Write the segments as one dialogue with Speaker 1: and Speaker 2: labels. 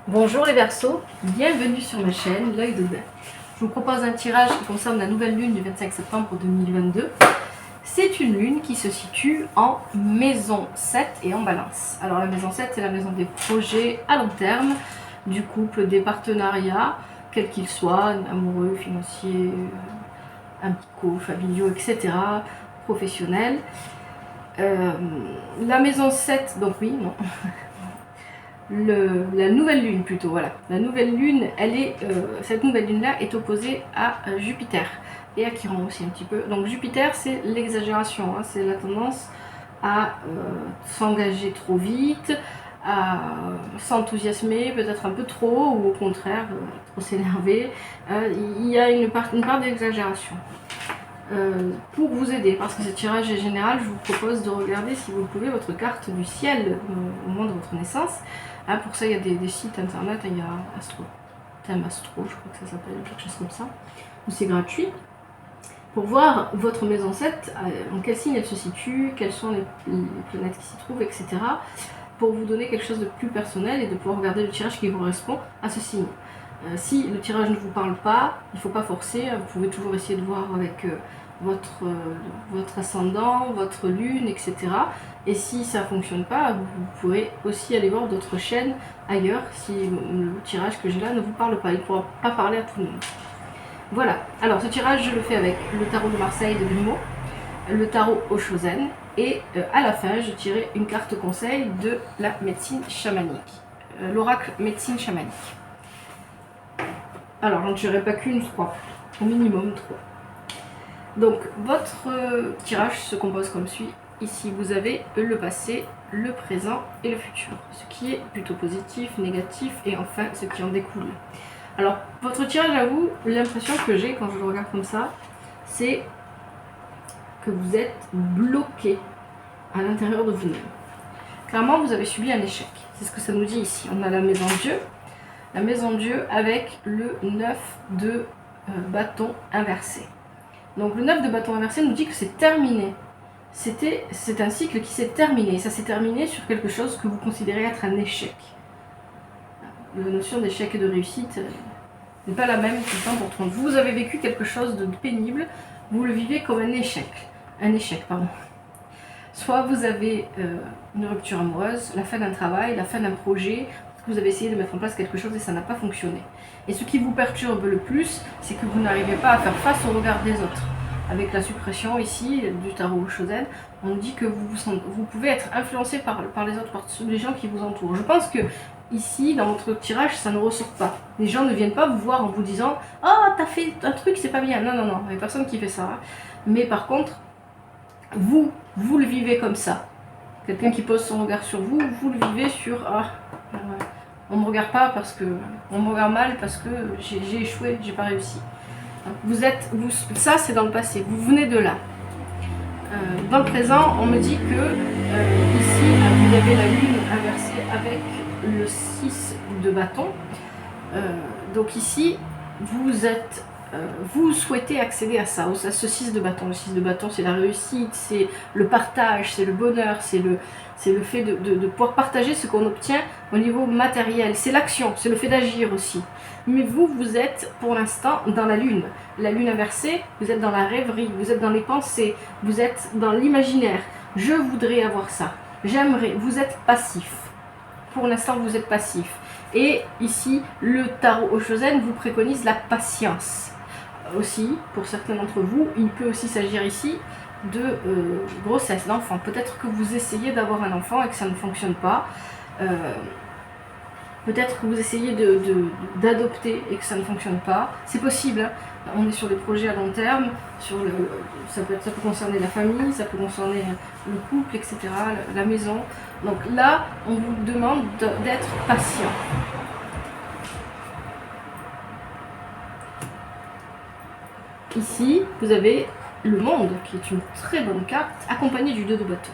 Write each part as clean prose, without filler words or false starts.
Speaker 1: Bonjour les Verseaux, bienvenue sur ma chaîne L'œil d'Odin. Je vous propose un tirage qui concerne la nouvelle lune du 25 septembre 2022. C'est une lune qui se situe en maison 7 et en balance. Alors la maison 7, c'est la maison des projets à long terme, du couple, des partenariats, quels qu'ils soient, amoureux, financiers, amicaux, familiaux, etc., professionnels. La maison 7, donc oui, non. La nouvelle lune plutôt, voilà. La nouvelle lune, cette nouvelle lune-là est opposée à Jupiter et à Chiron aussi un petit peu. Donc Jupiter, c'est l'exagération, hein, c'est la tendance à s'engager trop vite, à s'enthousiasmer peut-être un peu trop, ou au contraire, trop s'énerver. Il y a une part d'exagération. Pour vous aider, parce que ce tirage est général, je vous propose de regarder, si vous le pouvez, votre carte du ciel au moment de votre naissance. Pour ça, il y a des sites internet, il y a Thème Astro, je crois que ça s'appelle, quelque chose comme ça, où c'est gratuit. Pour voir votre maison 7, en quel signe elle se situe, quelles sont les planètes qui s'y trouvent, etc. Pour vous donner quelque chose de plus personnel et de pouvoir regarder le tirage qui correspond à ce signe. Si le tirage ne vous parle pas, il ne faut pas forcer, vous pouvez toujours essayer de voir avec votre ascendant, votre lune, etc. Et si ça ne fonctionne pas, vous pourrez aussi aller voir d'autres chaînes ailleurs si le tirage que j'ai là ne vous parle pas. Il ne pourra pas parler à tout le monde. Voilà, alors ce tirage je le fais avec le tarot de Marseille de Grimaud, le tarot Oshozen, et à la fin je tirerai une carte conseil de la médecine chamanique, l'oracle médecine chamanique. Alors j'en tirerai pas qu'une, 3, au minimum 3. Donc votre tirage se compose comme suit. Ici vous avez le passé, le présent et le futur, ce qui est plutôt positif, négatif et enfin ce qui en découle. Alors votre tirage à vous, l'impression que j'ai quand je le regarde comme ça, c'est que vous êtes bloqué à l'intérieur de vous-même. Clairement vous avez subi un échec, c'est ce que ça nous dit ici. On a la maison Dieu, avec le 9 de bâton inversé. Donc le 9 de bâton inversé nous dit que c'est terminé. C'est un cycle qui s'est terminé. Ça s'est terminé sur quelque chose que vous considérez être un échec. La notion d'échec et de réussite n'est pas la même tout le temps pour tout le monde. Vous avez vécu quelque chose de pénible, vous le vivez comme un échec. Soit vous avez une rupture amoureuse, la fin d'un travail, la fin d'un projet, vous avez essayé de mettre en place quelque chose et ça n'a pas fonctionné. Et ce qui vous perturbe le plus, c'est que vous n'arrivez pas à faire face au regard des autres. Avec la suppression ici du tarot Oshozen, on dit que vous pouvez être influencé par les autres, par les gens qui vous entourent. Je pense que ici, dans votre tirage, ça ne ressort pas. Les gens ne viennent pas vous voir en vous disant « Oh, t'as fait un truc, c'est pas bien ». Non, il n'y a personne qui fait ça. Hein. Mais par contre, vous le vivez comme ça. Quelqu'un qui pose son regard sur vous, vous le vivez sur « Ah, on me regarde pas parce que on me regarde mal parce que j'ai échoué, j'ai pas réussi. » Ça c'est dans le passé, vous venez de là. Dans le présent, on me dit que ici, vous avez la lune inversée avec le 6 de bâton. Donc ici, vous souhaitez accéder à ça, à ce 6 de bâton. Le 6 de bâton, c'est la réussite, c'est le partage, c'est le bonheur, c'est le fait de pouvoir partager ce qu'on obtient au niveau matériel. C'est l'action, c'est le fait d'agir aussi. Mais vous êtes pour l'instant dans la lune inversée, vous êtes dans la rêverie, vous êtes dans les pensées, vous êtes dans l'imaginaire. Je voudrais avoir ça, j'aimerais, vous êtes passif. Pour l'instant, vous êtes passif. Et ici, le tarot Oshozen vous préconise la patience. Aussi, pour certains d'entre vous, il peut aussi s'agir ici de grossesse d'enfant. Peut-être que vous essayez d'avoir un enfant et que ça ne fonctionne pas. Peut-être que vous essayez d'adopter et que ça ne fonctionne pas. C'est possible. Hein. On est sur des projets à long terme. Ça peut concerner la famille, ça peut concerner le couple, etc., la maison. Donc là, on vous demande d'être patient. Ici, vous avez le monde, qui est une très bonne carte, accompagnée du 2 de bâton.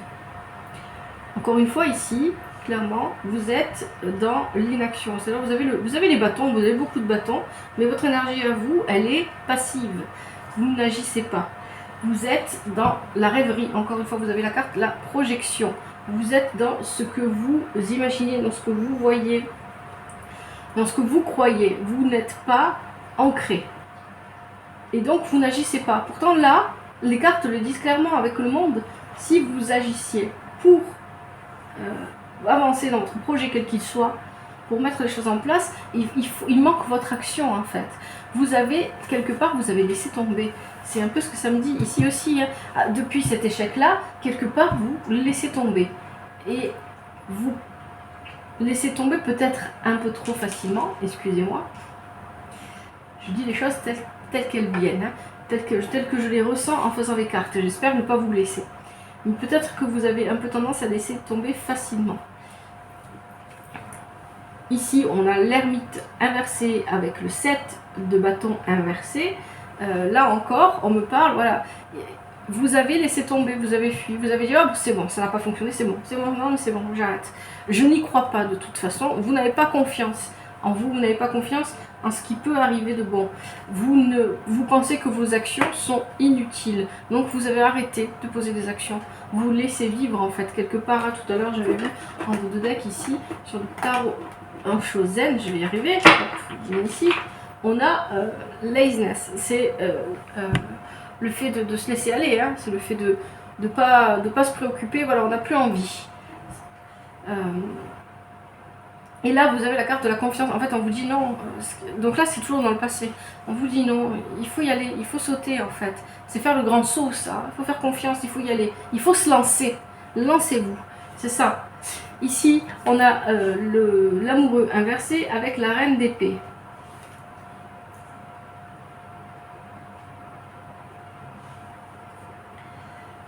Speaker 1: Encore une fois, ici, clairement, vous êtes dans l'inaction. C'est-à-dire vous avez les bâtons, vous avez beaucoup de bâtons, mais votre énergie à vous, elle est passive. Vous n'agissez pas. Vous êtes dans la rêverie. Encore une fois, vous avez la carte, la projection. Vous êtes dans ce que vous imaginez, dans ce que vous voyez. dans ce que vous croyez. Vous n'êtes pas ancré. Et donc, vous n'agissez pas. Pourtant, là, les cartes le disent clairement avec le monde. Si vous agissiez pour avancer dans votre projet, quel qu'il soit, pour mettre les choses en place, il manque votre action, en fait. Vous avez, quelque part, vous avez laissé tomber. C'est un peu ce que ça me dit ici aussi. Hein. Depuis cet échec-là, quelque part, vous laissez tomber. Et vous laissez tomber peut-être un peu trop facilement, excusez-moi. Je dis les choses telles qu'elles viennent, hein, telles que je les ressens en faisant les cartes. J'espère ne pas vous blesser. Mais peut-être que vous avez un peu tendance à laisser tomber facilement. Ici, on a l'ermite inversé avec le 7 de bâton inversé. Là encore, on me parle, voilà, vous avez laissé tomber, vous avez fui, vous avez dit, oh, c'est bon, ça n'a pas fonctionné, c'est bon, non, mais c'est bon, j'arrête. Je n'y crois pas de toute façon, vous n'avez pas confiance en vous, vous n'avez pas confiance en ce qui peut arriver de bon. Vous pensez que vos actions sont inutiles, donc vous avez arrêté de poser des actions. Vous laissez vivre en fait, quelque part, hein, tout à l'heure j'avais vu en deux decks ici, sur le tarot en Shozen, je vais y arriver, ici, on a laziness, c'est le fait de se laisser aller, hein, c'est le fait de pas se préoccuper, voilà, on n'a plus envie. Et là, vous avez la carte de la confiance. En fait, on vous dit non. Donc là, c'est toujours dans le passé. On vous dit non. Il faut y aller. Il faut sauter, en fait. C'est faire le grand saut, ça. Il faut faire confiance. Il faut y aller. Il faut se lancer. Lancez-vous. C'est ça. Ici, on a l'amoureux inversé avec la reine d'épée.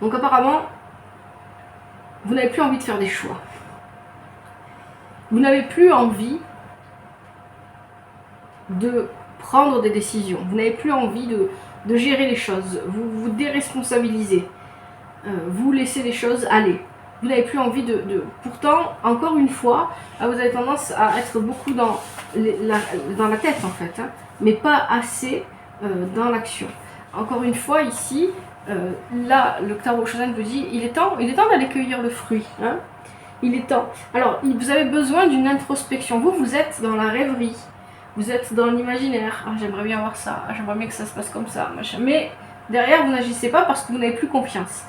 Speaker 1: Donc apparemment, vous n'avez plus envie de faire des choix. Vous n'avez plus envie de prendre des décisions. Vous n'avez plus envie de gérer les choses. Vous vous déresponsabilisez. Vous laissez les choses aller. Vous n'avez plus envie Pourtant, encore une fois, vous avez tendance à être beaucoup dans la tête, en fait. Hein, mais pas assez dans l'action. Encore une fois, ici, là, le tarot Shozen vous dit, il est temps d'aller cueillir le fruit. Hein. Il est temps. Alors, vous avez besoin d'une introspection. Vous êtes dans la rêverie. Vous êtes dans l'imaginaire. Ah, j'aimerais bien voir ça. Ah, j'aimerais bien que ça se passe comme ça. Machin. Mais derrière, vous n'agissez pas parce que vous n'avez plus confiance.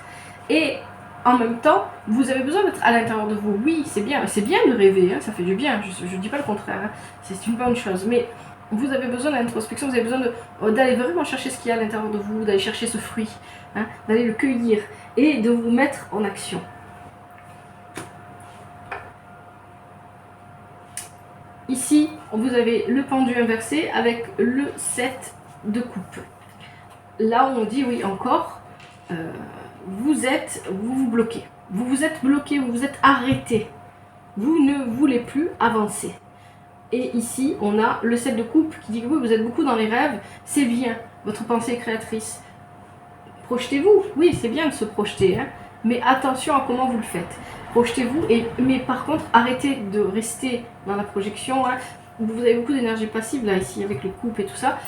Speaker 1: Et en même temps, vous avez besoin d'être à l'intérieur de vous. Oui, c'est bien. C'est bien de rêver. Hein, ça fait du bien. Je ne dis pas le contraire. Hein. C'est une bonne chose. Mais vous avez besoin d'introspection. Vous avez besoin d'aller vraiment chercher ce qu'il y a à l'intérieur de vous. D'aller chercher ce fruit. Hein, d'aller le cueillir. Et de vous mettre en action. Ici, vous avez le pendu inversé avec le 7 de coupe. Là, on dit, oui, encore, vous vous bloquez. Vous vous êtes bloqué, vous vous êtes arrêté. Vous ne voulez plus avancer. Et ici, on a le 7 de coupe qui dit que oui, vous êtes beaucoup dans les rêves. C'est bien, votre pensée est créatrice. Projetez-vous. Oui, c'est bien de se projeter, hein, mais attention à comment vous le faites. Projetez-vous, mais par contre, arrêtez de rester dans la projection. Hein. Vous avez beaucoup d'énergie passive là, ici, avec le couple et tout ça.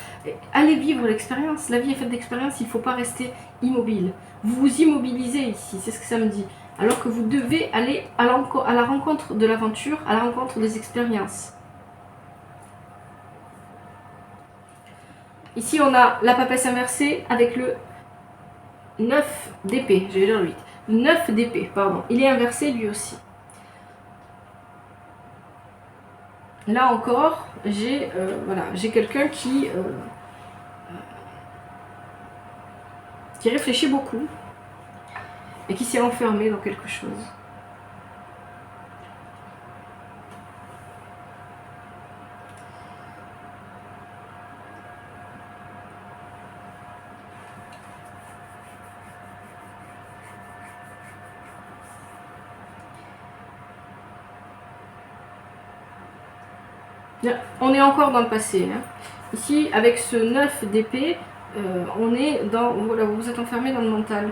Speaker 1: Allez vivre l'expérience. La vie est faite d'expérience, il ne faut pas rester immobile. Vous vous immobilisez ici, c'est ce que ça me dit. Alors que vous devez aller à la rencontre de l'aventure, à la rencontre des expériences. Ici, on a la papesse inversée avec le 9 d'épée, je vais dire le 8. 9 d'épée, pardon. Il est inversé lui aussi. Là encore, j'ai quelqu'un qui réfléchit beaucoup et qui s'est enfermé dans quelque chose. On est encore dans le passé. Hein. Ici, avec ce 9 d'épée, on est dans... Voilà, vous vous êtes enfermé dans le mental.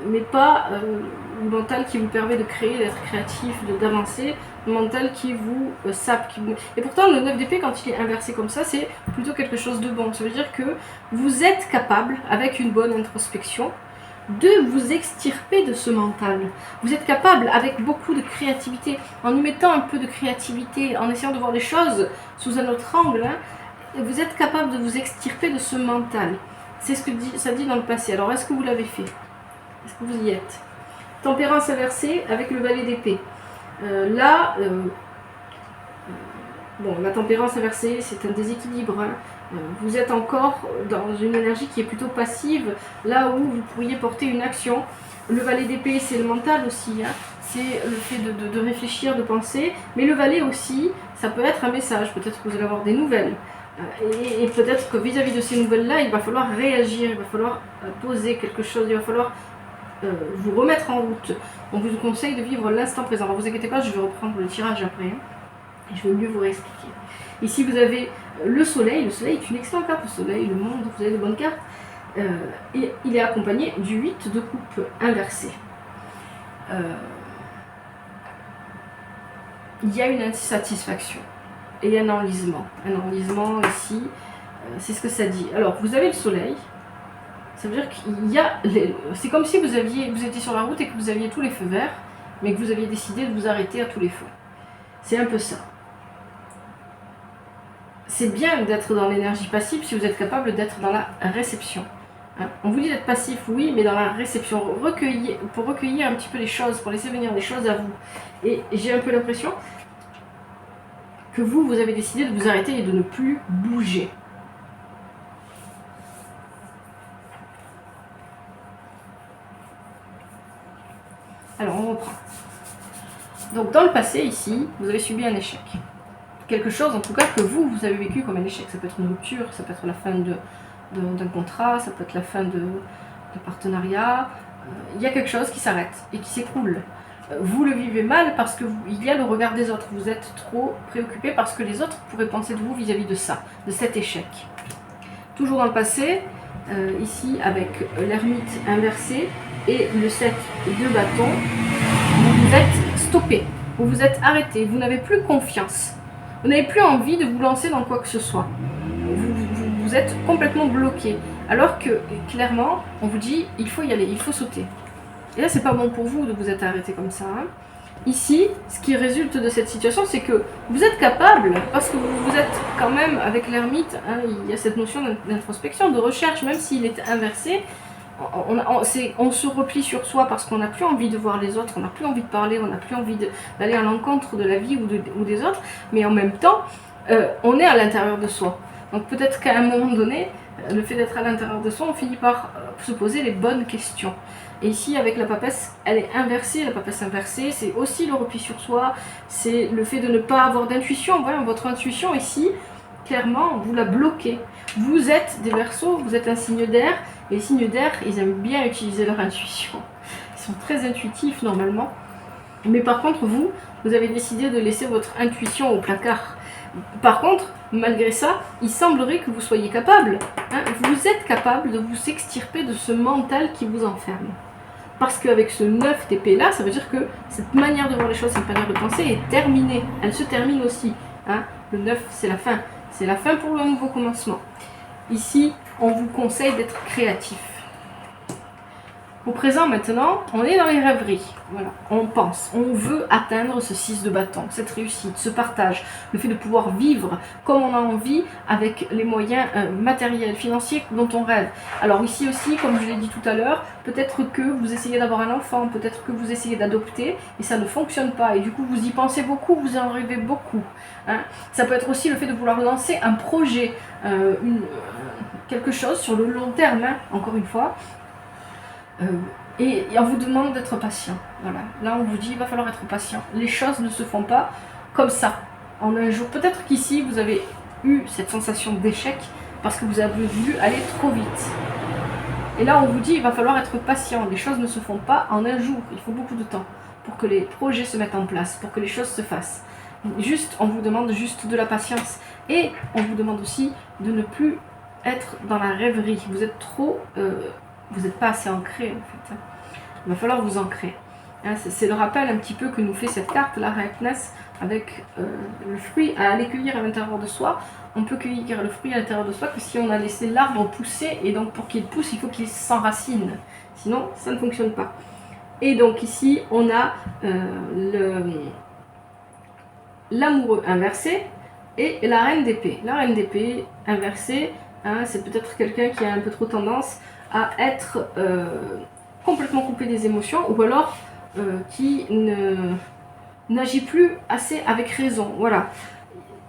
Speaker 1: Mais pas le mental qui vous permet de créer, d'être créatif, d'avancer. Le mental qui vous sape. Et pourtant, le 9 d'épée, quand il est inversé comme ça, c'est plutôt quelque chose de bon. Ça veut dire que vous êtes capable, avec une bonne introspection, de vous extirper de ce mental. Vous êtes capable, avec beaucoup de créativité, en y mettant un peu de créativité, en essayant de voir les choses sous un autre angle, hein, vous êtes capable de vous extirper de ce mental. C'est ce que ça dit dans le passé. Alors, est-ce que vous l'avez fait? Est-ce que vous y êtes? Tempérance inversée avec le valet d'épée. Bon, la tempérance inversée, c'est un déséquilibre. Hein. Vous êtes encore dans une énergie qui est plutôt passive, là où vous pourriez porter une action. Le valet d'épée, c'est le mental aussi. Hein. C'est le fait de réfléchir, de penser. Mais le valet aussi, ça peut être un message. Peut-être que vous allez avoir des nouvelles. Et peut-être que vis-à-vis de ces nouvelles-là, il va falloir réagir, il va falloir poser quelque chose, il va falloir vous remettre en route. On vous conseille de vivre l'instant présent. Alors, vous inquiétez pas, je vais reprendre le tirage après. Hein. Je vais mieux vous réexpliquer. Ici, vous avez le soleil. Le soleil est une excellente carte. Le soleil, le monde, vous avez de bonnes cartes. Et il est accompagné du 8 de coupe inversé. Il y a une insatisfaction et un enlisement. Un enlisement ici, c'est ce que ça dit. Alors, vous avez le soleil. Ça veut dire qu'il y a... C'est comme si vous étiez sur la route et que vous aviez tous les feux verts, mais que vous aviez décidé de vous arrêter à tous les feux. C'est un peu ça. C'est bien d'être dans l'énergie passive si vous êtes capable d'être dans la réception. Hein, on vous dit d'être passif, oui, mais dans la réception, pour recueillir un petit peu les choses, pour laisser venir les choses à vous. Et j'ai un peu l'impression que vous avez décidé de vous arrêter et de ne plus bouger. Alors, on reprend. Donc, dans le passé, ici, vous avez subi un échec. Quelque chose, en tout cas, que vous avez vécu comme un échec. Ça peut être une rupture, ça peut être la fin d'un contrat, ça peut être la fin de partenariat. Il y a quelque chose qui s'arrête et qui s'écroule. Vous le vivez mal parce qu'il y a le regard des autres. Vous êtes trop préoccupé parce que les autres pourraient penser de vous vis-à-vis de ça, de cet échec. Toujours dans le passé, ici, avec l'ermite inversé et le 7 de bâton, vous vous êtes stoppé, vous vous êtes arrêté, vous n'avez plus confiance. Vous n'avez plus envie de vous lancer dans quoi que ce soit. Vous êtes complètement bloqué. Alors que, clairement, on vous dit, il faut y aller, il faut sauter. Et là, c'est pas bon pour vous de vous être arrêté comme ça. Hein. Ici, ce qui résulte de cette situation, c'est que vous êtes capable, parce que vous êtes quand même, avec l'ermite, hein, il y a cette notion d'introspection, de recherche, même s'il est inversé, on se replie sur soi parce qu'on n'a plus envie de voir les autres, on n'a plus envie de parler, on n'a plus envie d'aller à l'encontre de la vie ou des autres, mais en même temps, on est à l'intérieur de soi. Donc peut-être qu'à un moment donné, le fait d'être à l'intérieur de soi, on finit par se poser les bonnes questions. Et ici, avec la papesse, elle est inversée, la papesse inversée, c'est aussi le repli sur soi, c'est le fait de ne pas avoir d'intuition. Voilà, votre intuition ici, clairement, vous la bloquez. Vous êtes des Verseaux, vous êtes un signe d'air, et les signes d'air, ils aiment bien utiliser leur intuition. Ils sont très intuitifs normalement. Mais par contre, vous avez décidé de laisser votre intuition au placard. Par contre, malgré ça, il semblerait que vous soyez capable, hein, vous êtes capable de vous extirper de ce mental qui vous enferme. Parce qu'avec ce 9 d'épée là, ça veut dire que cette manière de voir les choses, cette manière de penser est terminée. Elle se termine aussi. Hein. Le 9, c'est la fin. C'est la fin pour le nouveau commencement. Ici, on vous conseille d'être créatif. Au présent, maintenant, on est dans les rêveries. Voilà. On pense, on veut atteindre ce 6 de bâton, cette réussite, ce partage, le fait de pouvoir vivre comme on a envie avec les moyens matériels, financiers dont on rêve. Alors ici aussi, comme je l'ai dit tout à l'heure, peut-être que vous essayez d'avoir un enfant, peut-être que vous essayez d'adopter et ça ne fonctionne pas. Et du coup, vous y pensez beaucoup, vous en rêvez beaucoup. Hein. Ça peut être aussi le fait de vouloir lancer un projet, quelque chose sur le long terme, hein, encore une fois. Et on vous demande d'être patient. Voilà. Là, on vous dit, il va falloir être patient. Les choses ne se font pas comme ça, en un jour. Peut-être qu'ici, vous avez eu cette sensation d'échec parce que vous avez voulu aller trop vite. Et là, on vous dit, il va falloir être patient. Les choses ne se font pas en un jour. Il faut beaucoup de temps pour que les projets se mettent en place, pour que les choses se fassent. Juste, on vous demande juste de la patience. Et on vous demande aussi de ne plus être dans la rêverie. Vous êtes trop... vous n'êtes pas assez ancré en fait. Il va falloir vous ancrer. Hein, c'est le rappel un petit peu que nous fait cette carte, la Ripeness, avec le fruit à aller cueillir à l'intérieur de soi. On peut cueillir le fruit à l'intérieur de soi que si on a laissé l'arbre pousser, et donc pour qu'il pousse, il faut qu'il s'enracine. Sinon, ça ne fonctionne pas. Et donc ici, on a l'amoureux inversé et la reine d'épée. La reine d'épée inversée, hein, c'est peut-être quelqu'un qui a un peu trop tendance à être complètement coupé des émotions, ou alors qui n'agit plus assez avec raison. Voilà.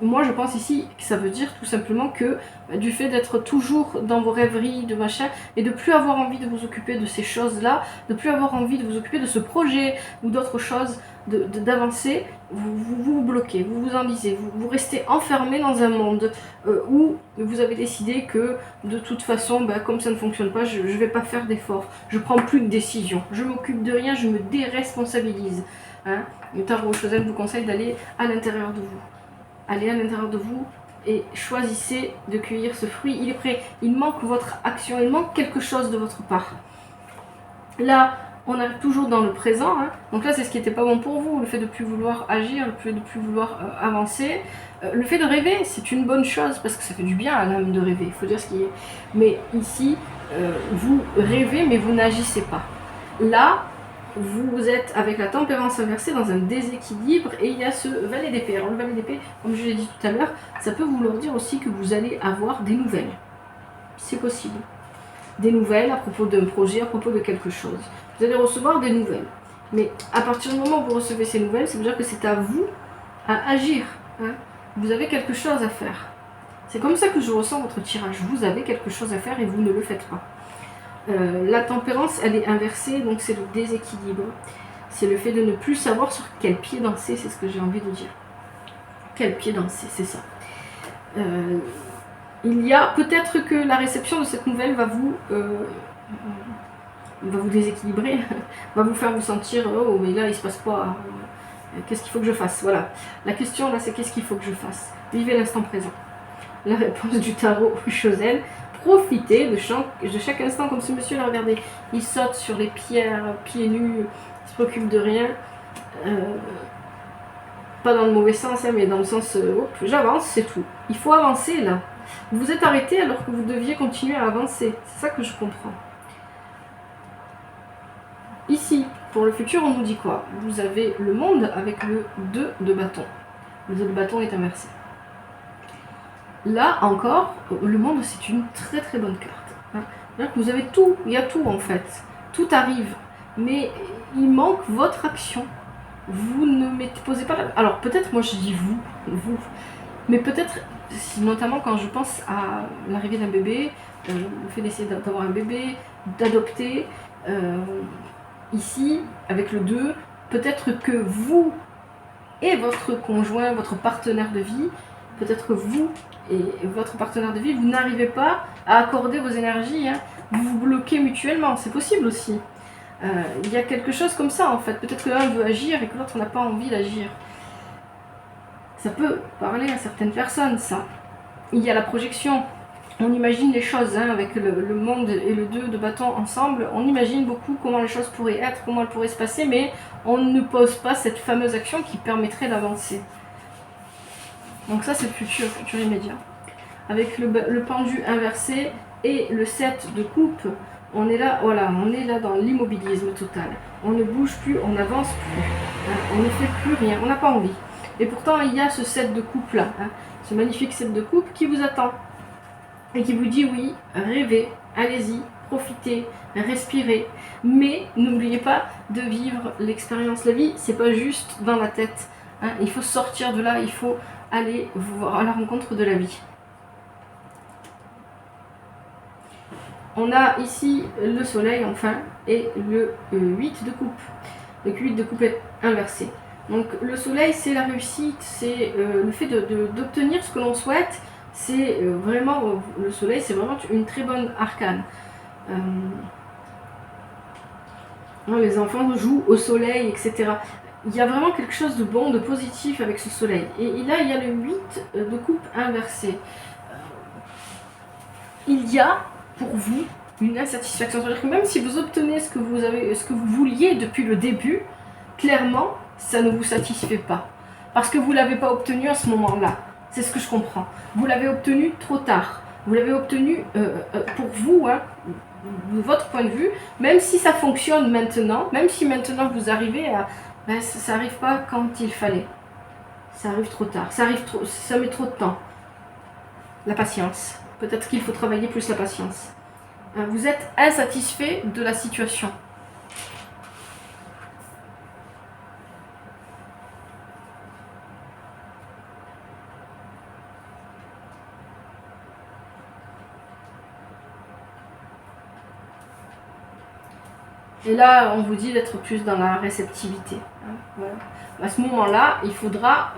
Speaker 1: Moi, je pense ici que ça veut dire tout simplement que du fait d'être toujours dans vos rêveries, de machin, et de plus avoir envie de vous occuper de ces choses-là, de plus avoir envie de vous occuper de ce projet ou d'autres choses, d'avancer, vous bloquez, vous vous enlisez, vous restez enfermé dans un monde où vous avez décidé que de toute façon, comme ça ne fonctionne pas, je ne vais pas faire d'efforts, je prends plus de décisions, je m'occupe de rien, je me déresponsabilise. Hein. Le tarot Chosen vous conseille d'aller à l'intérieur de vous. Allez à l'intérieur de vous et choisissez de cueillir ce fruit. Il est prêt, il manque votre action, il manque quelque chose de votre part. Là, on arrive toujours dans le présent, hein. Donc là c'est ce qui n'était pas bon pour vous, le fait de ne plus vouloir agir, le fait de ne plus vouloir avancer. Le fait de rêver, c'est une bonne chose, parce que ça fait du bien à l'âme de rêver, il faut dire ce qui est. Mais ici, vous rêvez mais vous n'agissez pas. Là, vous êtes avec la tempérance inversée dans un déséquilibre et il y a ce valet d'épée. Alors le valet d'épée, comme je l'ai dit tout à l'heure, ça peut vouloir dire aussi que vous allez avoir des nouvelles. C'est possible. Des nouvelles à propos d'un projet, à propos de quelque chose. Vous allez recevoir des nouvelles. Mais à partir du moment où vous recevez ces nouvelles, ça veut dire que c'est à vous à agir. Hein. Vous avez quelque chose à faire. C'est comme ça que je ressens votre tirage. Vous avez quelque chose à faire et vous ne le faites pas. La tempérance, elle est inversée, donc c'est le déséquilibre. C'est le fait de ne plus savoir sur quel pied danser, c'est ce que j'ai envie de dire. Quel pied danser, c'est ça. Il y a peut-être que la réception de cette nouvelle va vous déséquilibrer, va vous faire vous sentir « Oh, mais là, il se passe quoi qu'est-ce qu'il faut que je fasse ?» Voilà. La question, là, c'est « Qu'est-ce qu'il faut que je fasse ?» Vivez l'instant présent. La réponse du tarot Chosen. Profitez de chaque instant, comme ce monsieur là, regardez, il saute sur les pierres, pieds nus, il se préoccupe de rien, pas dans le mauvais sens, hein, mais dans le sens, j'avance, c'est tout. Il faut avancer là. Vous vous êtes arrêté alors que vous deviez continuer à avancer, c'est ça que je comprends. Ici, pour le futur, on nous dit quoi? Vous avez le monde avec le 2 de bâton. Le 2 de bâton est inversé. Là encore, le monde c'est une très très bonne carte. Hein. C'est-à-dire que vous avez tout, il y a tout en fait. Tout arrive. Mais il manque votre action. Vous ne posez pas la... Alors peut-être moi je dis vous. Mais peut-être, notamment quand je pense à l'arrivée d'un bébé, le fait d'essayer d'avoir un bébé, d'adopter, ici, avec le 2, peut-être que vous et votre conjoint, votre partenaire de vie, peut-être que vous et votre partenaire de vie, vous n'arrivez pas à accorder vos énergies, hein. Vous vous bloquez mutuellement, c'est possible aussi. Il y a quelque chose comme ça en fait, peut-être que l'un veut agir et que l'autre n'a pas envie d'agir. Ça peut parler à certaines personnes, ça. Il y a la projection, on imagine les choses, hein, avec le monde et le 2 de bâton ensemble, on imagine beaucoup comment les choses pourraient être, comment elles pourraient se passer, mais on ne pose pas cette fameuse action qui permettrait d'avancer. Donc ça c'est le futur immédiat. Avec le pendu inversé et le 7 de coupe, on est là, voilà, on est là dans l'immobilisme total. On ne bouge plus, on n'avance plus, hein, on ne fait plus rien, on n'a pas envie. Et pourtant il y a ce 7 de coupe là, hein, ce magnifique 7 de coupe qui vous attend. Et qui vous dit oui, rêvez, allez-y, profitez, respirez. Mais n'oubliez pas de vivre l'expérience. La vie, c'est pas juste dans la tête. Hein, il faut sortir de là, il faut aller à la rencontre de la vie. On a ici le soleil enfin et le 8 de coupe. Le 8 de coupe est inversé. Donc le soleil c'est la réussite, c'est le fait d'obtenir ce que l'on souhaite. C'est vraiment, le soleil c'est vraiment une très bonne arcane. Les enfants jouent au soleil, etc. Il y a vraiment quelque chose de bon, de positif avec ce soleil. Et là il y a le 8 de coupe inversé. Il y a pour vous une insatisfaction. C'est-à-dire que même si vous obtenez ce que vous vouliez depuis le début, clairement, ça ne vous satisfait pas. Parce que vous ne l'avez pas obtenu à ce moment-là. C'est ce que je comprends. Vous l'avez obtenu trop tard. Vous l'avez obtenu pour vous, hein, de votre point de vue, même si ça fonctionne maintenant, même si maintenant vous arrivez à... Ben, ça n'arrive pas quand il fallait. Ça arrive trop tard, ça met trop de temps. La patience. Peut-être qu'il faut travailler plus la patience. Vous êtes insatisfait de la situation. Et là, on vous dit d'être plus dans la réceptivité. Voilà. À ce moment-là, il faudra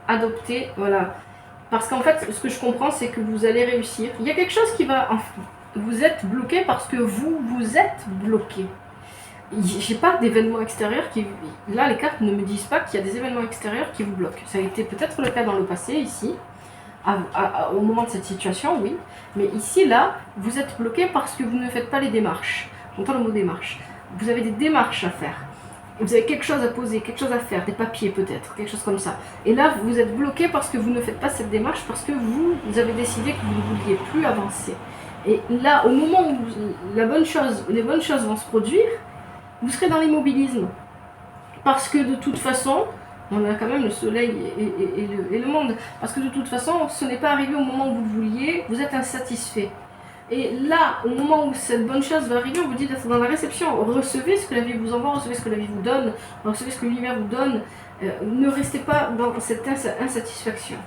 Speaker 1: adopter, voilà. Parce qu'en fait, ce que je comprends, c'est que vous allez réussir. Il y a quelque chose qui va... Vous êtes bloqué parce que vous êtes bloqué. J'ai pas d'événements extérieurs qui... Là, les cartes ne me disent pas qu'il y a des événements extérieurs qui vous bloquent. Ça a été peut-être le cas dans le passé, ici. Au moment de cette situation, oui. Mais ici, là, vous êtes bloqué parce que vous ne faites pas les démarches. J'entends le mot démarche. Vous avez des démarches à faire. Vous avez quelque chose à poser, quelque chose à faire, des papiers peut-être, quelque chose comme ça. Et là, vous êtes bloqué parce que vous ne faites pas cette démarche, parce que vous avez décidé que vous ne vouliez plus avancer. Et là, au moment où les bonnes choses vont se produire, vous serez dans l'immobilisme. Parce que de toute façon, on a quand même le soleil et le monde. Parce que de toute façon, ce n'est pas arrivé au moment où vous le vouliez, vous êtes insatisfait. Et là, au moment où cette bonne chose va arriver, on vous dit d'être dans la réception. Recevez ce que la vie vous envoie, recevez ce que la vie vous donne, recevez ce que l'univers vous donne. Ne restez pas dans cette insatisfaction.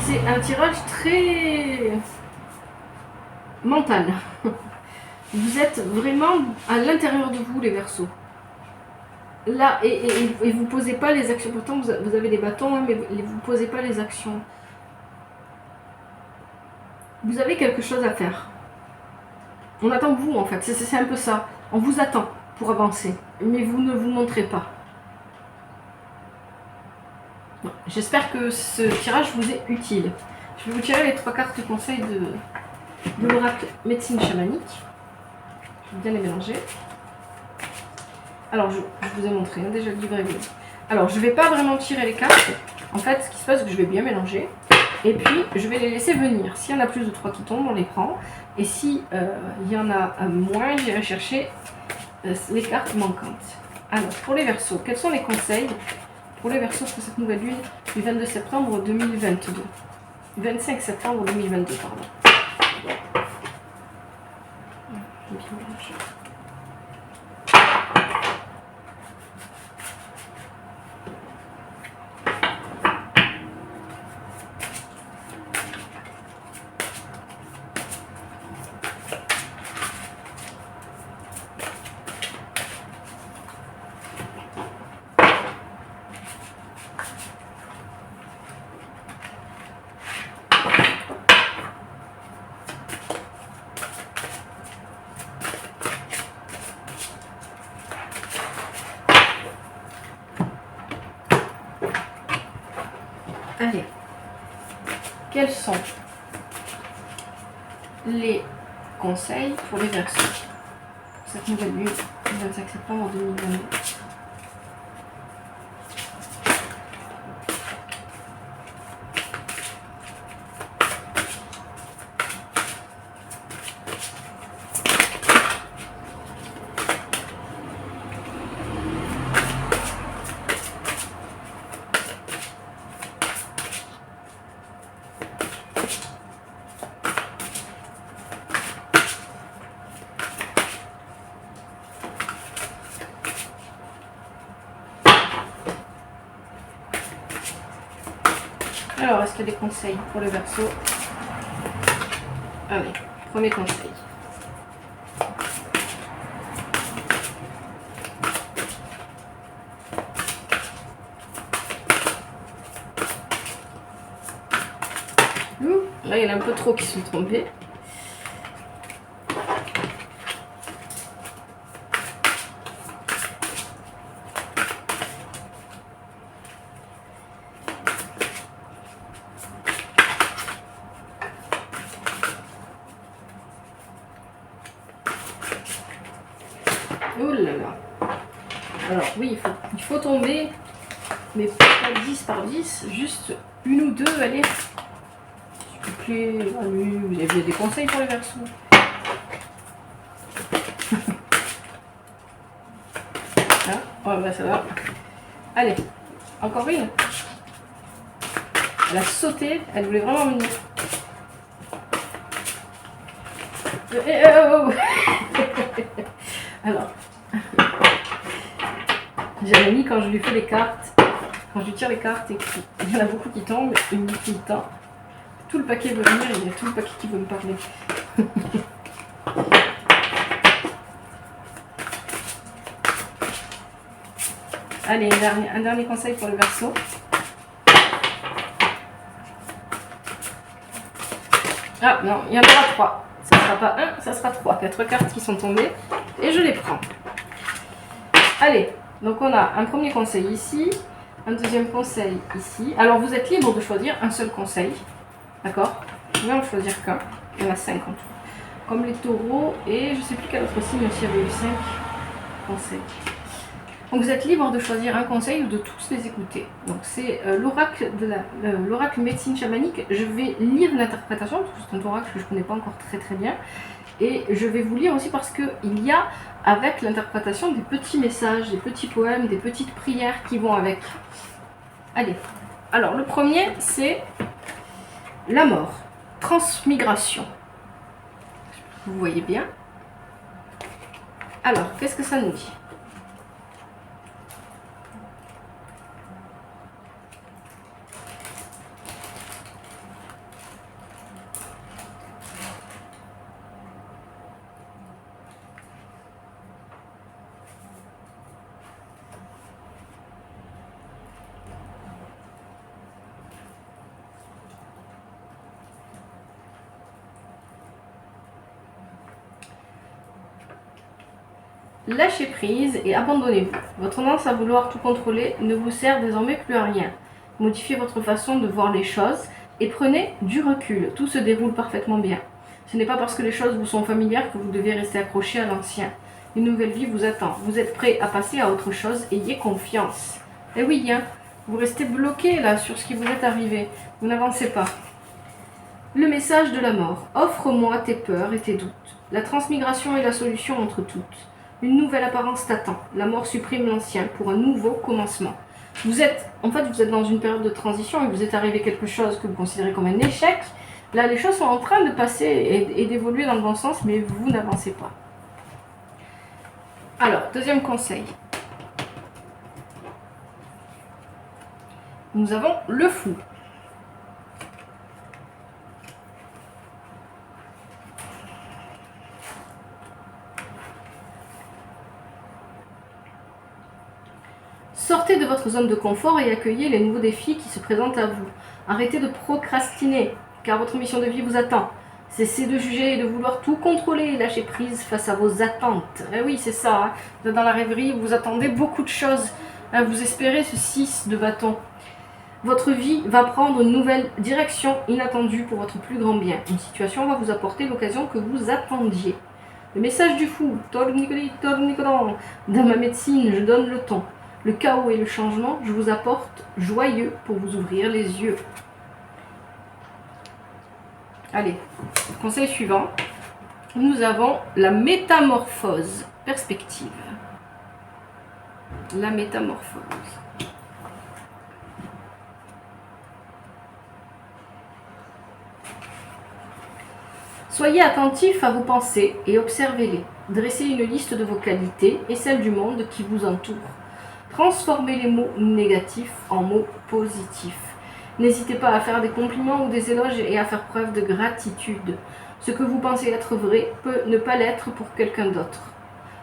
Speaker 1: C'est un tirage très mental. Vous êtes vraiment à l'intérieur de vous, les Verseaux. Là, et vous ne posez pas les actions. Pourtant, vous avez des bâtons, hein, mais vous ne posez pas les actions. Vous avez quelque chose à faire. On attend vous, en fait. C'est un peu ça. On vous attend pour avancer. Mais vous ne vous montrez pas. Bon, j'espère que ce tirage vous est utile. Je vais vous tirer les 3 cartes conseils de l'oracle médecine chamanique. Je vais bien les mélanger. Alors, je vous ai montré hein, déjà le livret bleu. Alors, je ne vais pas vraiment tirer les cartes. En fait, ce qui se passe, c'est que je vais bien mélanger. Et puis, je vais les laisser venir. S'il y en a plus de 3 qui tombent, on les prend. Et si il y en a moins, j'irai chercher les cartes manquantes. Alors, pour les Verseaux, quels sont les conseils pour les Verseaux pour cette nouvelle lune du 22 septembre 2022 25 septembre 2022, pardon. Bien mélanger. Allez, quels sont les conseils pour les Verseaux pour cette nouvelle lune du 25 septembre 2022? Alors, est-ce qu'il y a des conseils pour le Verseau? Allez, premier conseil. Là, il y en a un peu trop qui sont trompés. Oh là là. Alors oui, il faut tomber, mais pas 10 par 10, juste une ou deux, allez. allez, vous avez des conseils pour les Verseaux. Hein, ouais, bah ça va. Allez, encore une. Elle a sauté, elle voulait vraiment venir. Oh. Alors, j'avais mis quand je lui fais les cartes, quand je lui tire les cartes et qu'il y en a beaucoup qui tombent, il me dit tout le temps, tout le paquet veut venir, il y a tout le paquet qui veut me parler. Allez, un dernier conseil pour le Verseau. Ah non, il y en aura 3. Ça ne sera pas 1, ça sera 3. 4 cartes qui sont tombées et je les prends. Allez, donc on a un premier conseil ici, un deuxième conseil ici. Alors vous êtes libre de choisir un seul conseil, d'accord? Vous pouvez en choisir qu'un, il y en a 5 en tout. Comme les taureaux et je ne sais plus quel autre signe aussi avait eu 5 conseils. Donc vous êtes libre de choisir un conseil ou de tous les écouter. Donc c'est l'oracle médecine chamanique. Je vais lire l'interprétation, parce que c'est un oracle que je ne connais pas encore très bien. Et je vais vous lire aussi parce qu'il y a avec l'interprétation des petits messages, des petits poèmes, des petites prières qui vont avec. Allez, alors le premier c'est la mort, transmigration. Vous voyez bien. Alors, qu'est-ce que ça nous dit ? Lâchez prise et abandonnez-vous. Votre tendance à vouloir tout contrôler ne vous sert désormais plus à rien. Modifiez votre façon de voir les choses et prenez du recul. Tout se déroule parfaitement bien. Ce n'est pas parce que les choses vous sont familières que vous devez rester accroché à l'ancien. Une nouvelle vie vous attend. Vous êtes prêt à passer à autre chose. Ayez confiance. Eh oui, hein, vous restez bloqué là sur ce qui vous est arrivé. Vous n'avancez pas. Le message de la mort. Offre-moi tes peurs et tes doutes. La transmigration est la solution entre toutes. Une nouvelle apparence t'attend. La mort supprime l'ancien pour un nouveau commencement. Vous êtes dans une période de transition et vous êtes arrivé quelque chose que vous considérez comme un échec. Là, les choses sont en train de passer et d'évoluer dans le bon sens, mais vous n'avancez pas. Alors, deuxième conseil. Nous avons le fou. Sortez de votre zone de confort et accueillez les nouveaux défis qui se présentent à vous. Arrêtez de procrastiner, car votre mission de vie vous attend. Cessez de juger et de vouloir tout contrôler et lâcher prise face à vos attentes. Eh oui, c'est ça, hein. Vous êtes dans la rêverie, vous attendez beaucoup de choses. Hein, vous espérez ce 6 de bâton. Votre vie va prendre une nouvelle direction inattendue pour votre plus grand bien. Une situation va vous apporter l'occasion que vous attendiez. Le message du fou, dans ma médecine, je donne le ton. Le chaos et le changement, je vous apporte joyeux pour vous ouvrir les yeux. Allez, conseil suivant. Nous avons la métamorphose perspective. La métamorphose. Soyez attentif à vos pensées et observez-les. Dressez une liste de vos qualités et celles du monde qui vous entoure. Transformez les mots négatifs en mots positifs. N'hésitez pas à faire des compliments ou des éloges et à faire preuve de gratitude. Ce que vous pensez être vrai peut ne pas l'être pour quelqu'un d'autre.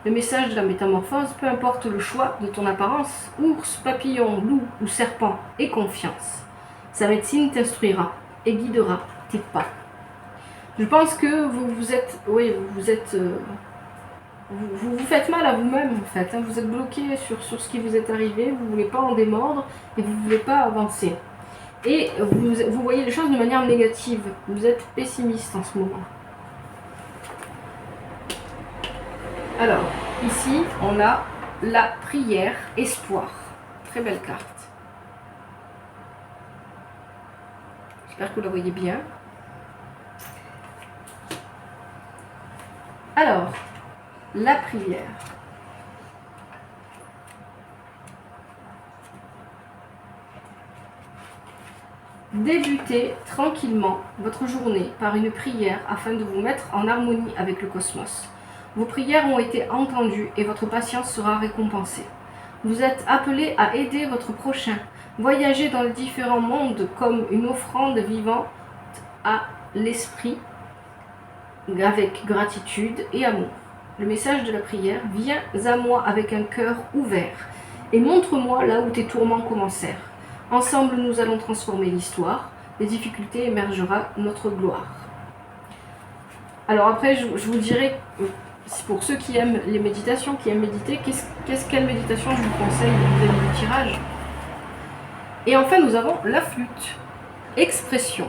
Speaker 1: Le message de la métamorphose, peu importe le choix de ton apparence, ours, papillon, loup ou serpent, aie confiance. Sa médecine t'instruira et guidera tes pas. Je pense que vous faites mal à vous-même en fait. Vous êtes bloqué sur ce qui vous est arrivé, vous ne voulez pas en démordre et vous ne voulez pas avancer. Et vous voyez les choses de manière négative. Vous êtes pessimiste en ce moment. Alors, ici, on a la prière espoir. Très belle carte. J'espère que vous la voyez bien. Alors, la prière. Débutez tranquillement votre journée par une prière afin de vous mettre en harmonie avec le cosmos. Vos prières ont été entendues et votre patience sera récompensée. Vous êtes appelé à aider votre prochain, voyager dans les différents mondes comme une offrande vivante à l'esprit avec gratitude et amour. Le message de la prière: viens à moi avec un cœur ouvert et montre-moi là où tes tourments commencèrent. Ensemble, nous allons transformer l'histoire. Des difficultés émergera notre gloire. Alors après, je vous dirai, pour ceux qui aiment les méditations, qui aiment méditer, quelle méditation je vous conseille vis-à-vis du tirage. Et enfin, nous avons la flûte. Expression.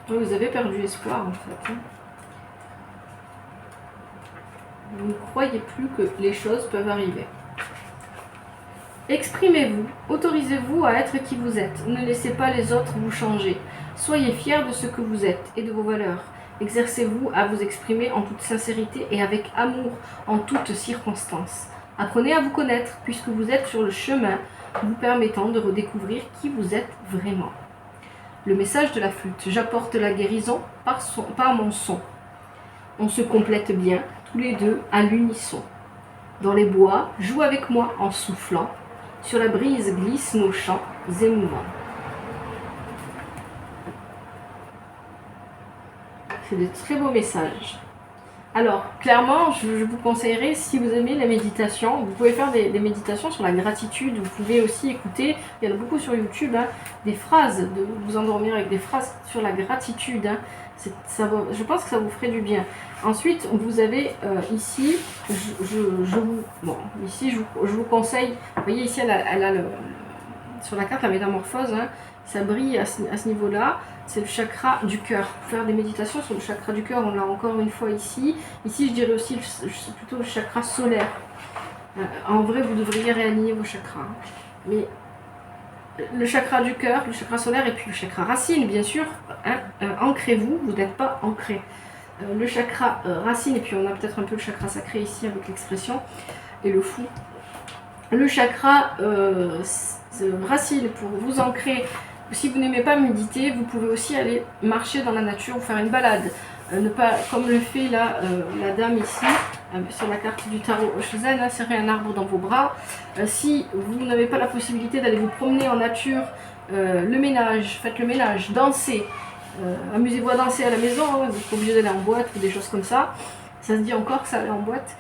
Speaker 1: Vous avez perdu espoir en fait. Vous ne croyez plus que les choses peuvent arriver. Exprimez-vous, autorisez-vous à être qui vous êtes. Ne laissez pas les autres vous changer. Soyez fiers de ce que vous êtes et de vos valeurs. Exercez-vous à vous exprimer en toute sincérité et avec amour en toutes circonstances. Apprenez à vous connaître puisque vous êtes sur le chemin vous permettant de redécouvrir qui vous êtes vraiment. Le message de la flûte: j'apporte la guérison par mon son. On se complète bien, tous les deux, à l'unisson. Dans les bois, joue avec moi en soufflant. Sur la brise glissent nos chants émouvants. C'est de très beaux messages. Alors, clairement, je vous conseillerais, si vous aimez la méditation, vous pouvez faire des méditations sur la gratitude. Vous pouvez aussi écouter, il y en a beaucoup sur YouTube, hein, des phrases, de vous endormir avec des phrases sur la gratitude. Hein. Je pense que ça vous ferait du bien. Ensuite, vous avez ici, je vous conseille, vous voyez ici, elle a sur la carte la métamorphose, hein, ça brille à ce niveau-là. C'est le chakra du cœur. Faire des méditations sur le chakra du cœur, on l'a encore une fois ici. Ici, je dirais aussi plutôt le chakra solaire. En vrai, vous devriez réaligner vos chakras. Mais le chakra du cœur, le chakra solaire et puis le chakra racine, bien sûr. Hein, ancrez-vous, vous n'êtes pas ancré. Le chakra racine, et puis on a peut-être un peu le chakra sacré ici avec l'expression, et le fou. Le chakra racine, pour vous ancrer. Si vous n'aimez pas méditer, vous pouvez aussi aller marcher dans la nature ou faire une balade. Ne pas, comme le fait là, la dame ici, sur la carte du tarot zen, insérer un arbre dans vos bras. Si vous n'avez pas la possibilité d'aller vous promener en nature, le ménage, faites le ménage, dansez. Amusez-vous à danser à la maison, hein, vous n'êtes pas obligé d'aller en boîte ou des choses comme ça. Ça se dit encore que ça allait en boîte.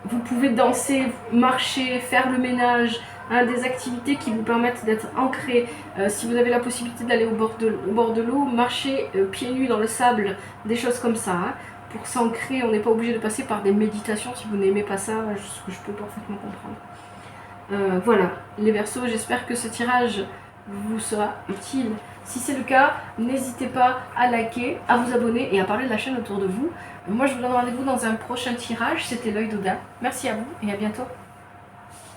Speaker 1: Vous pouvez danser, marcher, faire le ménage, hein, des activités qui vous permettent d'être ancrés. Si vous avez la possibilité d'aller au bord de l'eau, marcher pieds nus dans le sable, des choses comme ça. Hein. Pour s'ancrer, on n'est pas obligé de passer par des méditations si vous n'aimez pas ça, ce que je peux parfaitement comprendre. Voilà, les Verseaux, j'espère que ce tirage vous sera utile. Si c'est le cas, n'hésitez pas à liker, à vous abonner et à parler de la chaîne autour de vous. Moi, je vous donne rendez-vous dans un prochain tirage. C'était l'œil d'Odin. Merci à vous et à bientôt.